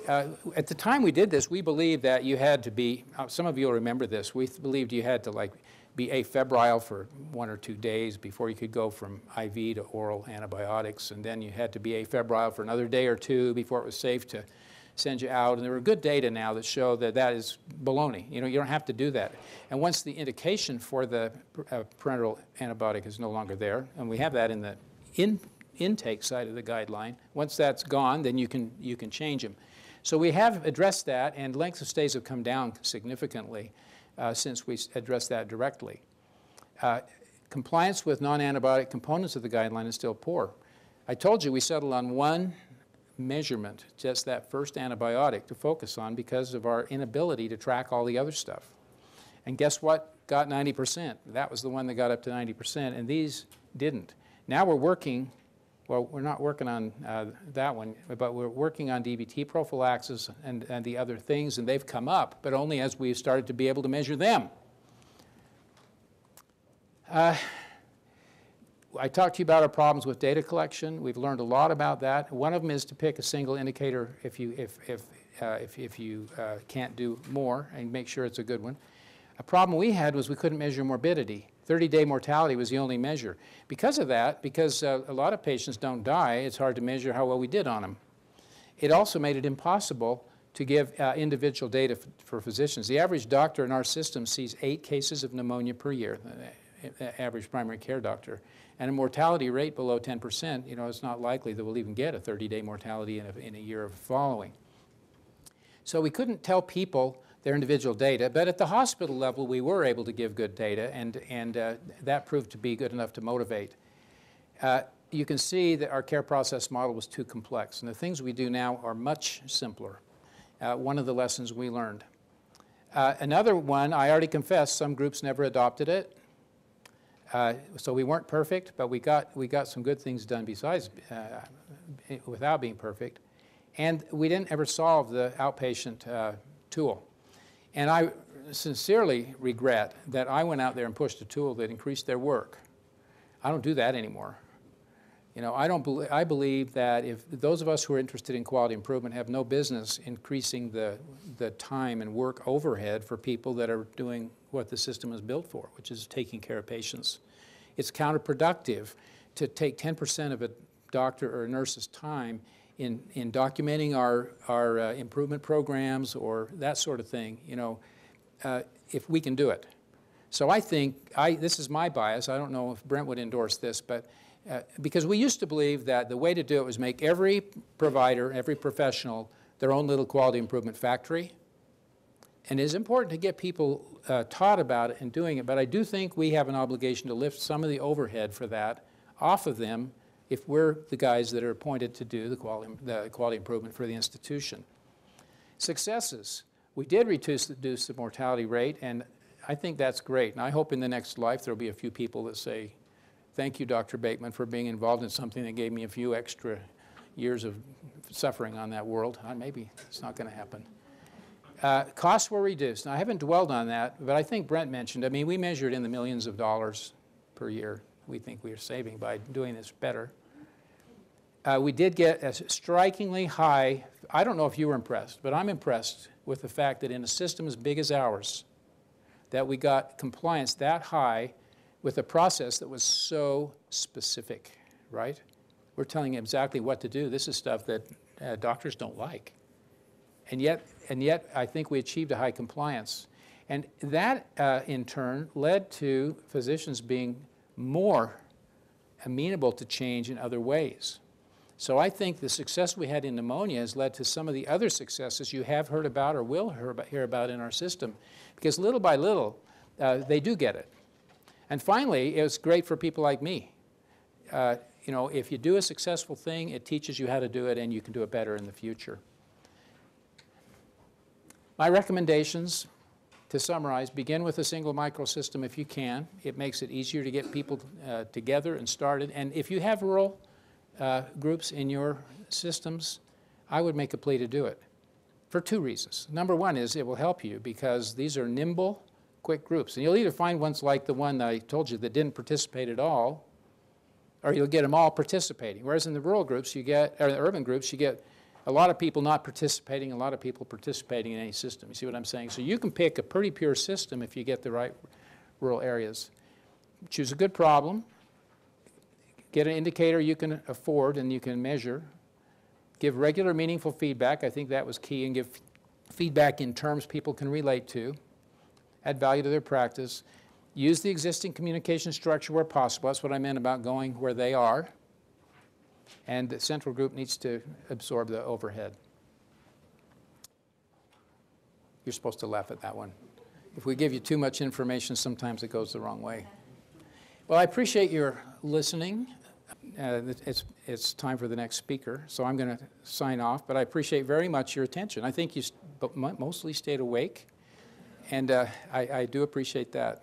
Speaker 2: At the time we did this, we believed that you had to be, some of you will remember this, we believed you had to be afebrile for 1 or 2 days before you could go from IV to oral antibiotics, and then you had to be afebrile for another day or 2 before it was safe to send you out. And there are good data now that show that that is baloney. You know, you don't have to do that. And once the indication for the parenteral antibiotic is no longer there, and we have that in the intake side of the guideline, once that's gone, then you can change them. So we have addressed that, and lengths of stays have come down significantly since we addressed that directly. Compliance with non-antibiotic components of the guideline is still poor. I told you we settled on one measurement, just that first antibiotic to focus on because of our inability to track all the other stuff. And guess what got 90%? That was the one that got up to 90%, and these didn't. Now we're working, well, we're not working on that one, but we're working on DVT prophylaxis and the other things, and they've come up, but only as we've started to be able to measure them. I talked to you about our problems with data collection. We've learned a lot about that. One of them is to pick a single indicator if you can't do more and make sure it's a good one. A problem we had was we couldn't measure morbidity. 30-day mortality was the only measure. Because of that, because a lot of patients don't die, it's hard to measure how well we did on them. It also made it impossible to give individual data for physicians. The average doctor in our system sees 8 cases of pneumonia per year, the average primary care doctor. And a mortality rate below 10%, you know, it's not likely that we'll even get a 30-day mortality in a year of following. So we couldn't tell people their individual data, but at the hospital level we were able to give good data, and that proved to be good enough to motivate. You can see that our care process model was too complex, and the things we do now are much simpler. One of the lessons we learned. Another one, I already confessed, some groups never adopted it. So we weren't perfect, but we got some good things done besides, without being perfect. And we didn't ever solve the outpatient tool. And I sincerely regret that I went out there and pushed a tool that increased their work. I don't do that anymore. You know, I believe that if those of us who are interested in quality improvement have no business increasing the time and work overhead for people that are doing what the system is built for, which is taking care of patients. It's counterproductive to take 10% of a doctor or a nurse's time in documenting our improvement programs or that sort of thing, you know, if we can do it. So I think, this is my bias, I don't know if Brent would endorse this, but because we used to believe that the way to do it was make every provider, every professional, their own little quality improvement factory, And it's important to get people taught about it and doing it, but I do think we have an obligation to lift some of the overhead for that off of them if we're the guys that are appointed to do the quality improvement for the institution. Successes. We did reduce the mortality rate, and I think that's great. And I hope in the next life there'll be a few people that say, thank you, Dr. Bateman, for being involved in something that gave me a few extra years of suffering on that world. Maybe it's not going to happen. Costs were reduced. Now, I haven't dwelled on that, but I think Brent mentioned, I mean, we measured in the millions of dollars per year we think we are saving by doing this better. We did get a strikingly high, I don't know if you were impressed, but I'm impressed with the fact that in a system as big as ours, that we got compliance that high with a process that was so specific, right? We're telling you exactly what to do. This is stuff that doctors don't like. And yet, I think we achieved a high compliance. And that, in turn, led to physicians being more amenable to change in other ways. So I think the success we had in pneumonia has led to some of the other successes you have heard about or will hear about in our system. Because little by little, they do get it. And finally, it was great for people like me. You know, if you do a successful thing, it teaches you how to do it, and you can do it better in the future. My recommendations, to summarize, begin with a single microsystem if you can. It makes it easier to get people together and started. And if you have rural groups in your systems, I would make a plea to do it for two reasons. Number one is it will help you because these are nimble, quick groups. And you'll either find ones like the one that I told you that didn't participate at all, or you'll get them all participating. Whereas in the rural groups, you get, or the urban groups, you get a lot of people not participating, a lot of people participating in any system. You see what I'm saying? So you can pick a pretty pure system if you get the right rural areas. Choose a good problem. Get an indicator you can afford and you can measure. Give regular, meaningful feedback. I think that was key. And give feedback in terms people can relate to. Add value to their practice. Use the existing communication structure where possible. That's what I meant about going where they are. And the central group needs to absorb the overhead. You're supposed to laugh at that one. If we give you too much information, sometimes it goes the wrong way. Well, I appreciate your listening. It's time for the next speaker, so I'm going to sign off. But I appreciate very much your attention. I think you mostly stayed awake, and I do appreciate that.